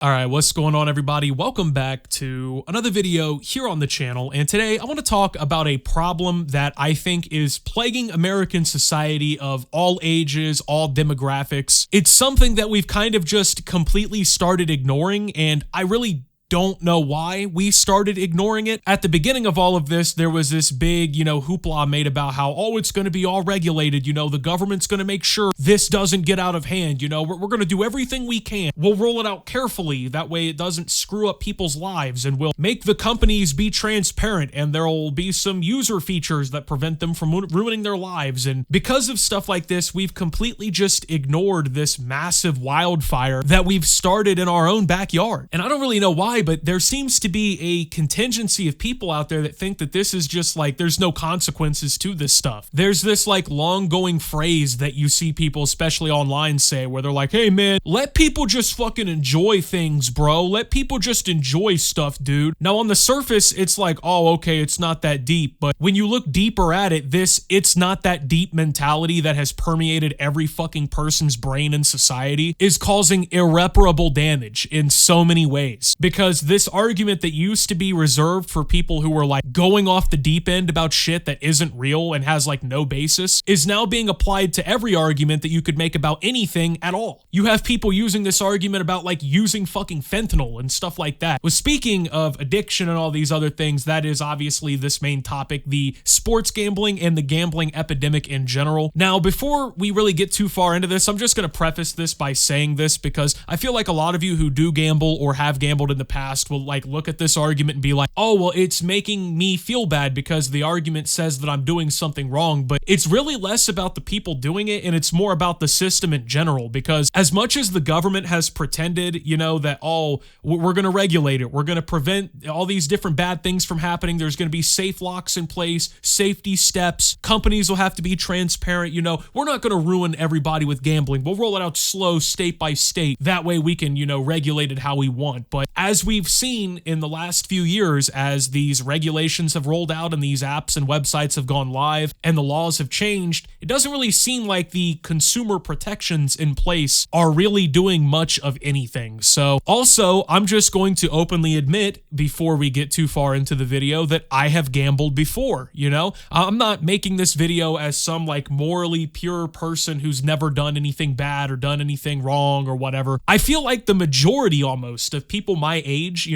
All right, what's going on, everybody? Welcome back to another video here on the channel. And today I want to talk about a problem that I think is plaguing American society of all ages, all demographics. It's something that we've kind of just completely started ignoring, and I really don't know why we started ignoring it. At the beginning of all of this, there was this big, hoopla made about how, oh, it's going to be all regulated. The government's going to make sure this doesn't get out of hand. We're going to do everything we can. We'll roll it out carefully. That way it doesn't screw up people's lives, and we'll make the companies be transparent, and there'll be some user features that prevent them from ruining their lives. And because of stuff like this, we've completely just ignored this massive wildfire that we've started in our own backyard. And I don't really know why, but there seems to be a contingency of people out there that think that this is just like, there's no consequences to this stuff. There's this like long going phrase that you see people, especially online, say, where they're like, hey man, let people just fucking enjoy things, bro. Let people just enjoy stuff, dude. Now on the surface, it's like, oh, okay, it's not that deep. But when you look deeper at it, it's not that deep mentality that has permeated every fucking person's brain in society is causing irreparable damage in so many ways. Because this argument that used to be reserved for people who were like going off the deep end about shit that isn't real and has like no basis is now being applied to every argument that you could make about anything at all. You have people using this argument about like using fucking fentanyl and stuff like that. Well, speaking of addiction and all these other things, that is obviously this main topic, the sports gambling and the gambling epidemic in general. Now, before we really get too far into this, I'm just going to preface this by saying this because I feel like a lot of you who do gamble or have gambled in the past will like look at this argument and be like, oh, well, it's making me feel bad because the argument says that I'm doing something wrong. But it's really less about the people doing it, and it's more about the system in general. Because as much as the government has pretended, that, oh, we're going to regulate it, we're going to prevent all these different bad things from happening, there's going to be safe locks in place, safety steps, companies will have to be transparent, we're not going to ruin everybody with gambling. We'll roll it out slow, state by state. That way we can, regulate it how we want. But as we've seen in the last few years, as these regulations have rolled out and these apps and websites have gone live and the laws have changed, it doesn't really seem like the consumer protections in place are really doing much of anything. So also, I'm just going to openly admit before we get too far into the video that I have gambled before, I'm not making this video as some like morally pure person who's never done anything bad or done anything wrong or whatever. I feel like the majority almost of people my age,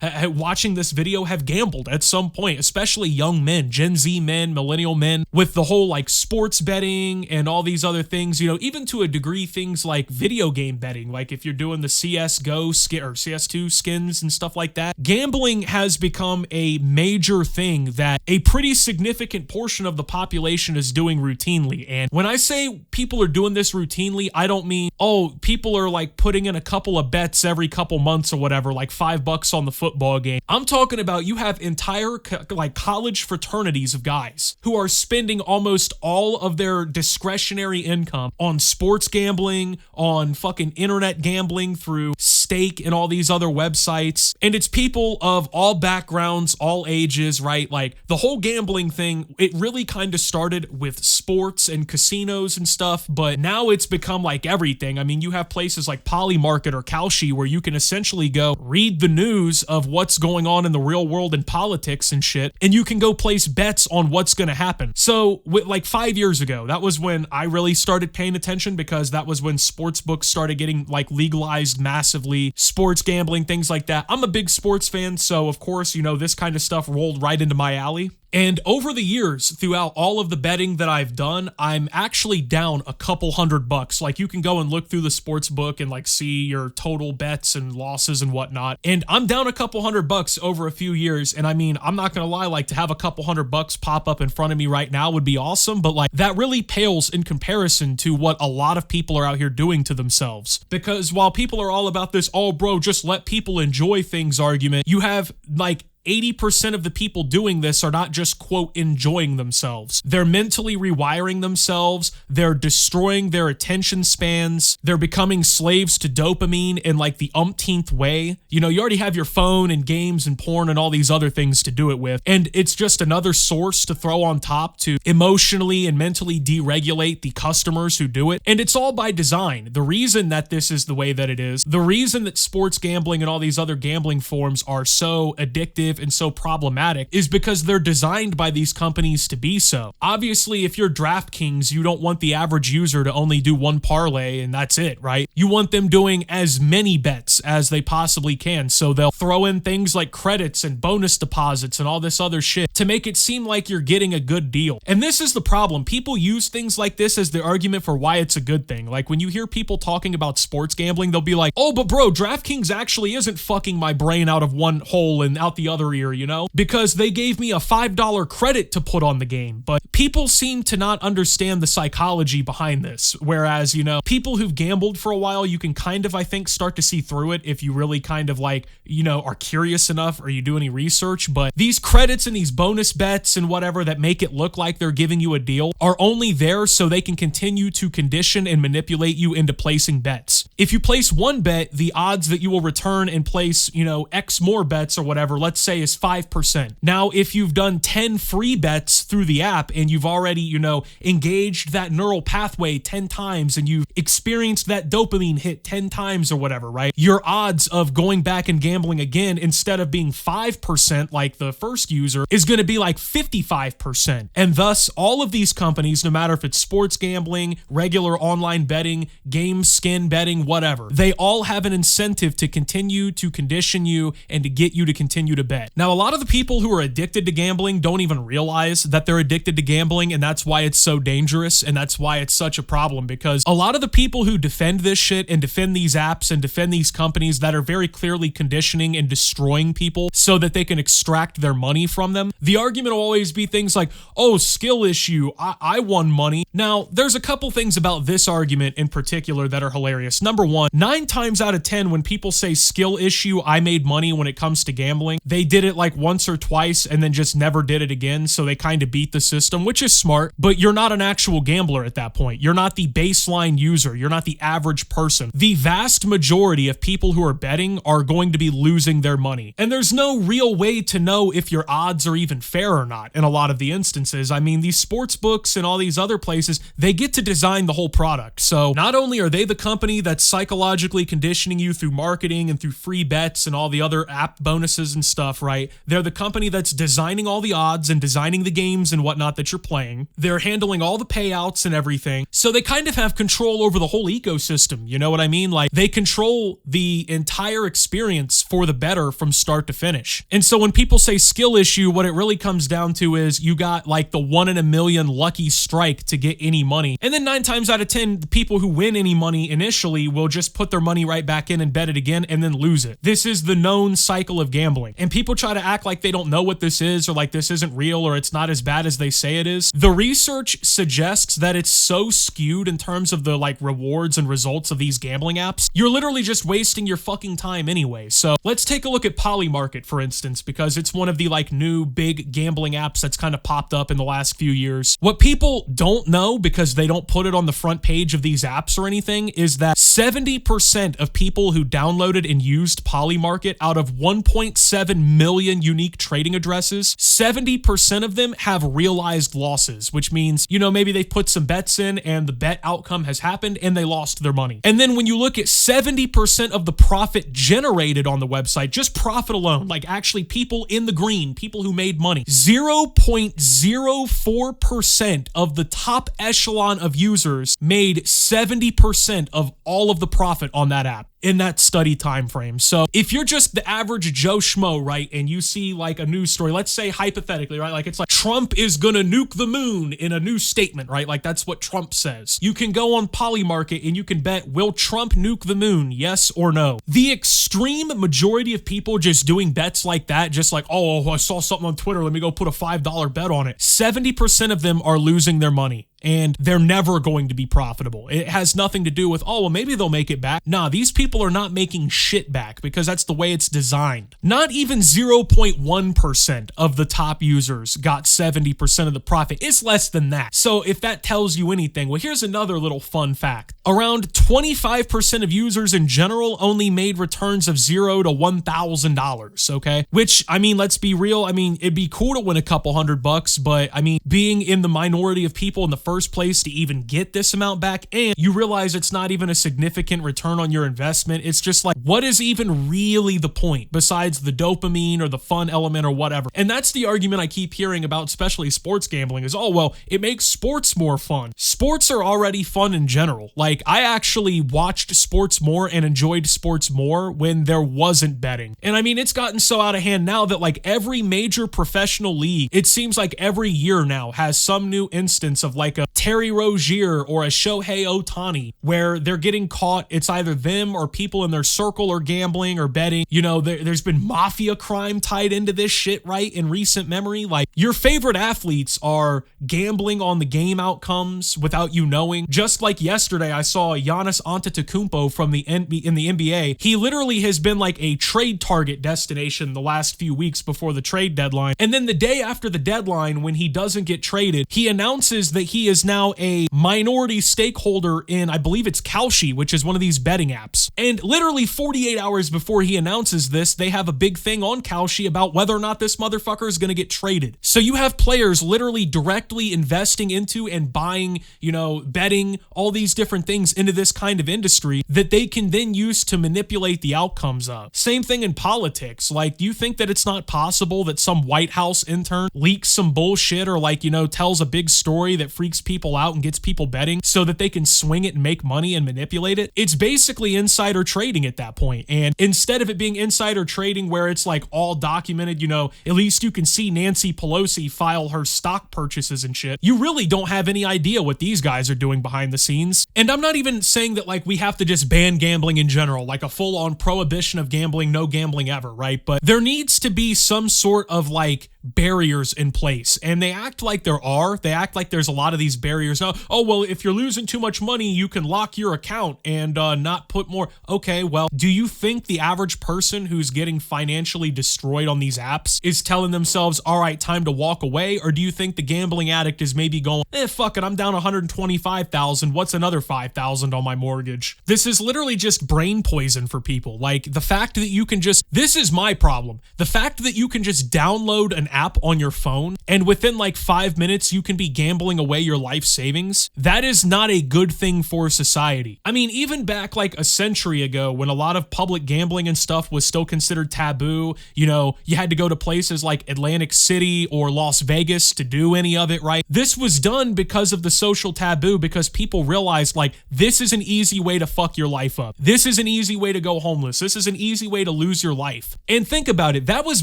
watching this video have gambled at some point, especially young men, Gen Z men, millennial men, with the whole like sports betting and all these other things, even to a degree, things like video game betting, like if you're doing the CSGO skin or CS2 skins and stuff like that. Gambling has become a major thing that a pretty significant portion of the population is doing routinely. And when I say people are doing this routinely, I don't mean, oh, people are like putting in a couple of bets every couple months or whatever, like $5 on the football game. I'm talking about you have entire like college fraternities of guys who are spending almost all of their discretionary income on sports gambling, on fucking internet gambling through Stake and all these other websites. And it's people of all backgrounds, all ages, right? Like the whole gambling thing, it really kind of started with sports and casinos and stuff, but now it's become like everything. I mean, you have places like Polymarket or Kalshi where you can essentially go read the news of what's going on in the real world and politics and shit, and you can go place bets on what's going to happen. So like 5 years ago, that was when I really started paying attention, because that was when sports books started getting like legalized massively, sports gambling, things like that. I'm a big sports fan, so of course, this kind of stuff rolled right into my alley. And over the years, throughout all of the betting that I've done, I'm actually down a couple $100. Like you can go and look through the sports book and like see your total bets and losses and whatnot. And I'm down a couple $100 over a few years. And I mean, I'm not going to lie, like to have a couple $100 pop up in front of me right now would be awesome. But like that really pales in comparison to what a lot of people are out here doing to themselves. Because while people are all about this, oh bro, just let people enjoy things argument, you have like 80% of the people doing this are not just, quote, enjoying themselves. They're mentally rewiring themselves. They're destroying their attention spans. They're becoming slaves to dopamine in like the umpteenth way. You know, you already have your phone and games and porn and all these other things to do it with. And it's just another source to throw on top to emotionally and mentally deregulate the customers who do it. And it's all by design. The reason that this is the way that it is, the reason that sports gambling and all these other gambling forms are so addictive and so problematic is because they're designed by these companies to be so. Obviously, if you're DraftKings, you don't want the average user to only do one parlay and that's it, right? You want them doing as many bets as they possibly can. So they'll throw in things like credits and bonus deposits and all this other shit to make it seem like you're getting a good deal. And this is the problem. People use things like this as the argument for why it's a good thing. Like when you hear people talking about sports gambling, they'll be like, oh, but bro, DraftKings actually isn't fucking my brain out of one hole and out the other ear, you know? Because they gave me a $5 credit to put on the game. But people seem to not understand the psychology behind this. Whereas, you know, people who've gambled for a while, you can kind of, I think, start to see through it if you really kind of like, you know, are curious enough or you do any research. But these credits and these bonus bets and whatever that make it look like they're giving you a deal are only there so they can continue to condition and manipulate you into placing bets. If you place one bet, the odds that you will return and place, you know, X more bets or whatever, let's say is 5%. Now, if you've done 10 free bets through the app and you've already, you know, engaged that neural pathway 10 times and you've experienced that dopamine hit 10 times or whatever, right? Your odds of going back and gambling again, instead of being 5% like the first user, is going to be like 55%. And thus, all of these companies, no matter if it's sports gambling, regular online betting, game skin betting, whatever, they all have an incentive to continue to condition you and to get you to continue to bet. Now, a lot of the people who are addicted to gambling don't even realize that they're addicted to gambling, and that's why it's so dangerous, and that's why it's such a problem, because a lot of the people who defend this shit and defend these apps and defend these companies that are very clearly conditioning and destroying people so that they can extract their money from them, the argument will always be things like, oh, skill issue, I won money. Now, there's a couple things about this argument in particular that are hilarious. Number one, 9 times out of 10 when people say skill issue, I made money when it comes to gambling, they did it like once or twice and then just never did it again, so they kind of beat the system, which is smart, but you're not an actual gambler at that point. You're not the baseline user. You're not the average person. The vast majority of people who are betting are going to be losing their money. And there's no real way to know if your odds are even fair or not in a lot of the instances. I mean, these sports books and all these other places, they get to design the whole product. So not only are they the company that's psychologically conditioning you through marketing and through free bets and all the other app bonuses and stuff, right? They're the company that's designing all the odds and designing the games and whatnot that you're playing. They're handling all the payouts and everything. So they kind of have control over the whole ecosystem. You know what I mean? Like they control the entire experience for the bettor from start to finish. And so when people say skill issue, what it really comes down to is you got like the 1 in a million lucky strike to get any money. And then 9 times out of 10, the people who win any money initially will just put their money right back in and bet it again and then lose it. This is the known cycle of gambling. And people try to act like they don't know what this is or like this isn't real or it's not as bad as they say it is. The research suggests that it's so skewed in terms of the like rewards and results of these gambling apps. You're literally just wasting your fucking time anyway. So let's take a look at Polymarket, for instance, because it's one of the like new big gambling apps that's kind of popped up in the last few years. What people don't know, because they don't put it on the front page of these apps or anything, is that 70% of people who downloaded and used Polymarket out of 1.7 million unique trading addresses, 70% of them have realized losses, which means, you know, maybe they put some bets in and the bet outcome has happened and they lost their money. And then when you look at 70% of the profit generated on the website, just profit alone, like actually people in the green, people who made money, 0.04% of the top echelon of users made 70% of all of the profit on that app in that study time frame. So if you're just the average Joe Schmo, right, and you see like a news story, let's say hypothetically, right, like it's like Trump is gonna nuke the moon in a new statement, right? Like that's what Trump says. You can go on Polymarket and you can bet, will Trump nuke the moon? Yes or no? The extreme majority of people just doing bets like that, just like, oh, I saw something on Twitter, let me go put a $5 bet on it. 70% of them are losing their money. and they're never going to be profitable. It has nothing to do with, oh, well, maybe they'll make it back. Nah, these people are not making shit back because that's the way it's designed. Not even 0.1% of the top users got 70% of the profit. It's less than that. So if that tells you anything, well, here's another little fun fact. Around 25% of users in general only made returns of $0 to $1,000, okay? Which, I mean, let's be real. I mean, it'd be cool to win a couple $100, but I mean, being in the minority of people in the first place to even get this amount back, and you realize it's not even a significant return on your investment. It's just like, what is even really the point besides the dopamine or the fun element or whatever? And that's the argument I keep hearing about, especially sports gambling, is, oh, well, it makes sports more fun. Sports are already fun in general. Like, I actually watched sports more and enjoyed sports more when there wasn't betting. And I mean, it's gotten so out of hand now that like every major professional league, it seems like every year now has some new instance of like a Terry Rozier or a Shohei Ohtani where they're getting caught. It's either them or people in their circle are gambling or betting. You know, there's been mafia crime tied into this shit, right? In recent memory, like your favorite athletes are gambling on the game outcomes without you knowing. Just like yesterday, I saw Giannis Antetokounmpo from in the NBA. He literally has been like a trade target destination the last few weeks before the trade deadline. And then the day after the deadline, when he doesn't get traded, he announces that he is now a minority stakeholder in, I believe it's Kalshi, which is one of these betting apps. And literally 48 hours before he announces this, they have a big thing on Kalshi about whether or not this motherfucker is going to get traded. So you have players literally directly investing into and buying, you know, betting, all these different things into this kind of industry that they can then use to manipulate the outcomes of. Same thing in politics. Like, do you think that it's not possible that some White House intern leaks some bullshit or like, you know, tells a big story that freaks people out and gets people betting so that they can swing it and make money and manipulate it? It's basically insider trading at that point. And instead of it being insider trading where it's like all documented, you know, at least you can see Nancy Pelosi file her stock purchases and shit, you really don't have any idea what these guys are doing behind the scenes. And I'm not even saying that like we have to just ban gambling in general, like a full-on prohibition of gambling, no gambling ever, right? But there needs to be some sort of like barriers in place, and they act like there are. They act like there's a lot of these barriers. Oh, well, if you're losing too much money, you can lock your account and not put more. Okay, well, do you think the average person who's getting financially destroyed on these apps is telling themselves, all right, time to walk away? Or do you think the gambling addict is maybe going, fuck it, I'm down 125,000. What's another 5,000 on my mortgage? This is literally just brain poison for people. Like the fact that you can just, this is my problem. The fact that you can just download an app on your phone and within like 5 minutes you can be gambling away your life savings, that is not a good thing for society. I mean, even back like a century ago when a lot of public gambling and stuff was still considered taboo, you know, you had to go to places like Atlantic City or Las Vegas to do any of it, right? This was done because of the social taboo, because people realized like this is an easy way to fuck your life up. This is an easy way to go homeless. This is an easy way to lose your life. And think about it, that was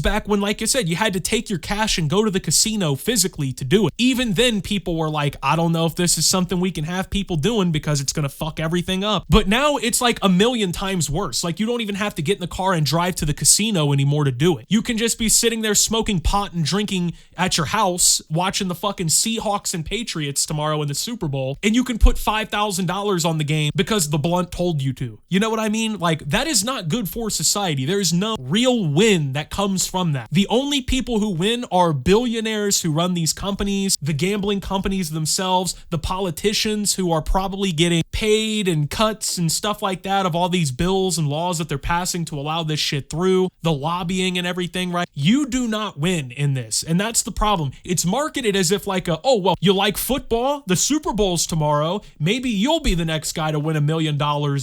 back when, like I said, you had to take your cash and go to the casino physically to do it. Even then, people were like, I don't know if this is something we can have people doing because it's going to fuck everything up. But now it's like a million times worse. Like you don't even have to get in the car and drive to the casino anymore to do it. You can just be sitting there smoking pot and drinking at your house, watching the fucking Seahawks and Patriots tomorrow in the Super Bowl, and you can put $5,000 on the game because the blunt told you to. You know what I mean? Like, that is not good for society. There's no real win that comes from that. The only people who win are billionaires who run these companies, the gambling companies themselves, the politicians who are probably getting paid and cuts and stuff like that of all these bills and laws that they're passing to allow this shit through, the lobbying and everything, right? You do not win in this, and that's the problem. It's marketed as if like oh, well, you like football? The Super Bowl's tomorrow. Maybe you'll be the next guy to win $1 million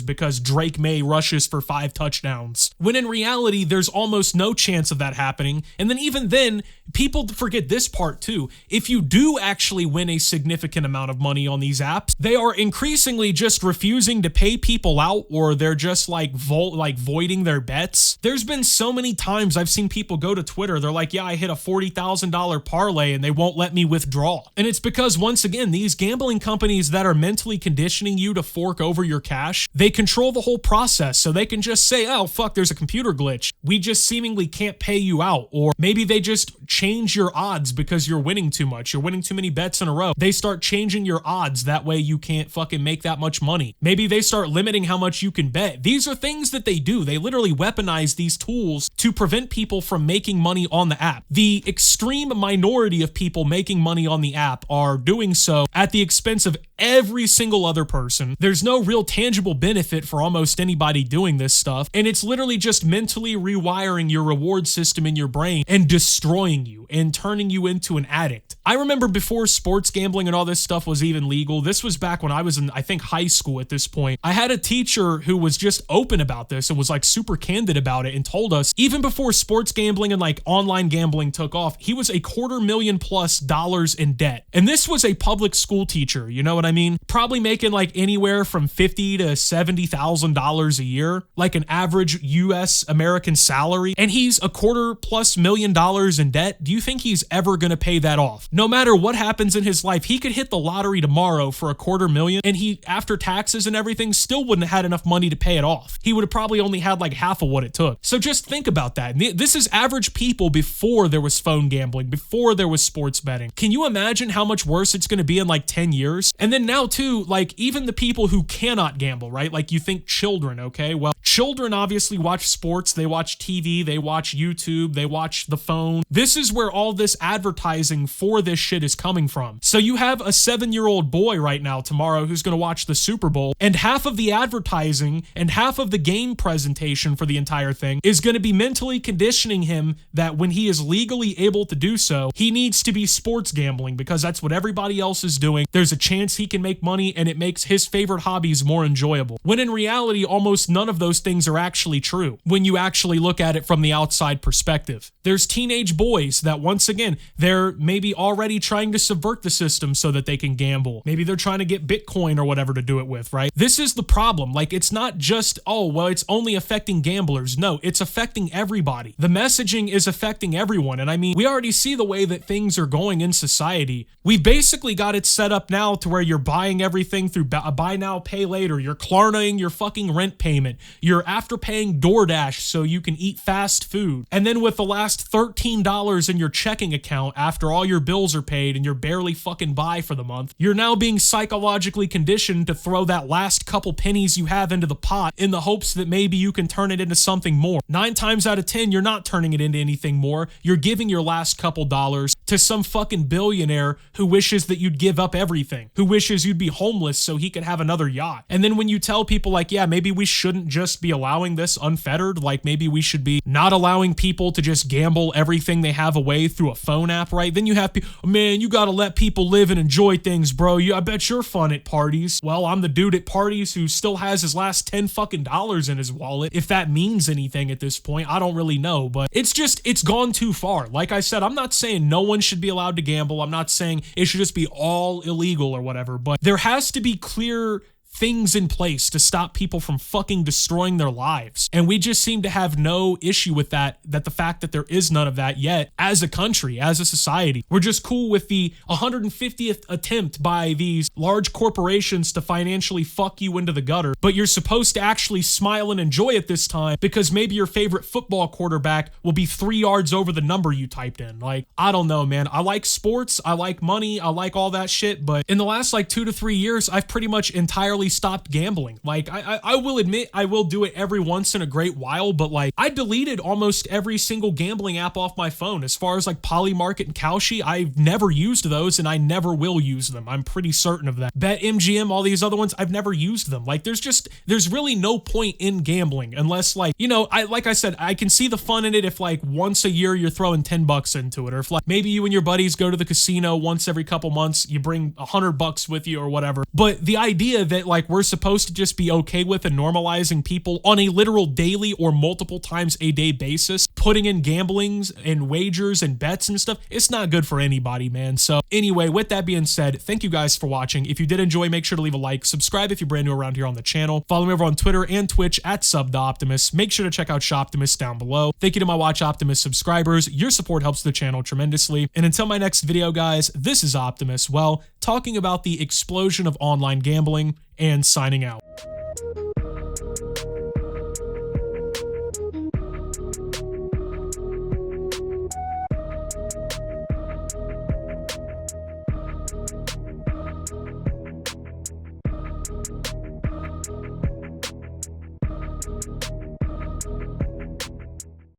because Drake May rushes for 5 touchdowns. When in reality, there's almost no chance of that happening. And then even then, people forget this part too. If you do actually win a significant amount of money on these apps, they are increasingly just refusing to pay people out, or they're just like voiding their bets. There's been so many times I've seen people go to Twitter, they're like, yeah, I hit a $40,000 parlay and they won't let me withdraw. And it's because, once again, these gambling companies that are mentally conditioning you to fork over your cash, they control the whole process. So they can just say, oh, fuck, there's a computer glitch. We just seemingly can't pay you out. Or maybe they just change your odds because you're winning too much. You're winning too many bets in a row. They start changing your odds. That way you can't fucking make that much money. Maybe they start limiting how much you can bet. These are things that they do. They literally weaponize these tools to prevent people from making money on the app. The extreme minority of people making money on the app are doing so at the expense of every single other person. There's no real tangible benefit for almost anybody doing this stuff, and it's literally just mentally rewiring your reward system in your brain and destroying you and turning you into an addict. I remember before sports gambling and all this stuff was even legal, this was back when I was in, I think, high school at this point, I had a teacher who was just open about this and was like super candid about it and told us, even before sports gambling and like online gambling took off, he was $250,000+ in debt. And this was a public school teacher, you know what I mean? Probably making like anywhere from $50,000 to $70,000 a year, like an average US American salary. And he's $250,000+ in debt. Do you think he's ever gonna pay that off? No matter what happens in his life, he could hit the lottery tomorrow for $250,000 and he, after taxes and everything, still wouldn't have had enough money to pay it off. He would have probably only had like half of what it took. So just think about that. This is average people before there was phone gambling, before there was sports betting. Can you imagine how much worse it's going to be in like 10 years? And then now too, like even the people who cannot gamble, right? Like you think children, okay? Well, children obviously watch sports, they watch TV, they watch YouTube, they watch the phone. This is where all this advertising for this shit is coming from. So you have a 7-year-old boy right now tomorrow who's going to watch the Super Bowl, and half of the advertising and half of the game presentation for the entire thing is going to be mentally conditioning him that when he is legally able to do so, he needs to be sports gambling because that's what everybody else is doing. There's a chance he can make money and it makes his favorite hobbies more enjoyable. When in reality, almost none of those things are actually true when you actually look at it from the outside perspective. There's teenage boys that, once again, they're maybe already trying to subvert the system so that they can gamble. Maybe they're trying to get Bitcoin or whatever to do it with, right? This is the problem. Like, it's not just, oh, well, it's only affecting gamblers. No, it's affecting everybody. The messaging is affecting everyone. And I mean, we already see the way that things are going in society. We've basically got it set up now to where you're buying everything through buy now, pay later. You're Klarnaing your fucking rent payment. You're afterpaying DoorDash so you can eat fast food. And then with the last $13 in your checking account after all your bills are paid and you're barely fucking by for the month, you're now being psychologically conditioned to throw that last couple pennies you have into the pot in the hopes that maybe you can turn it into something more. 9 times out of 10, you're not turning it into anything more. You're giving your last couple dollars to some fucking billionaire who wishes that you'd give up everything, who wishes you'd be homeless so he could have another yacht. And then when you tell people like, yeah, maybe we shouldn't just be allowing this unfettered, like maybe we should be not allowing people to just gamble everything they have away through a phone app, right? Then you have people, man, you gotta let people live and enjoy things, bro. I bet you're fun at parties. Well, I'm the dude at parties who still has his last 10 fucking dollars in his wallet. If that means anything at this point, I don't really know, but it's gone too far. Like I said, I'm not saying no one should be allowed to gamble. I'm not saying it should just be all illegal or whatever, but there has to be clear things in place to stop people from fucking destroying their lives. And we just seem to have no issue with that the fact that there is none of that yet as a country, as a society. We're just cool with the 150th attempt by these large corporations to financially fuck you into the gutter, but you're supposed to actually smile and enjoy it this time because maybe your favorite football quarterback will be 3 yards over the number you typed in. Like, I don't know, man. I like sports, I like money, I like all that shit, but in the last like 2 to 3 years, I've pretty much entirely stopped gambling. Like, I will admit I will do it every once in a great while, but like I deleted almost every single gambling app off my phone. As far as like Polymarket and Kalshi, I've never used those and I never will use them. I'm pretty certain of that. BetMGM, all these other ones, I've never used them. Like there's really no point in gambling unless like, you know, like I said, I can see the fun in it if like once a year you're throwing $10 into it, or if like maybe you and your buddies go to the casino once every couple months, you bring $100 with you or whatever. But the idea that like we're supposed to just be okay with and normalizing people on a literal daily or multiple times a day basis, putting in gamblings and wagers and bets and stuff, it's not good for anybody, man. So anyway, with that being said, thank you guys for watching. If you did enjoy, make sure to leave a like, subscribe if you're brand new around here on the channel, follow me over on Twitter and Twitch at @SubTheOptimus. Make sure to check out Shoptimus down below. Thank you to my Watch Optimus subscribers. Your support helps the channel tremendously. And until my next video, guys, this is Optimus, well, talking about the explosion of online gambling and signing out.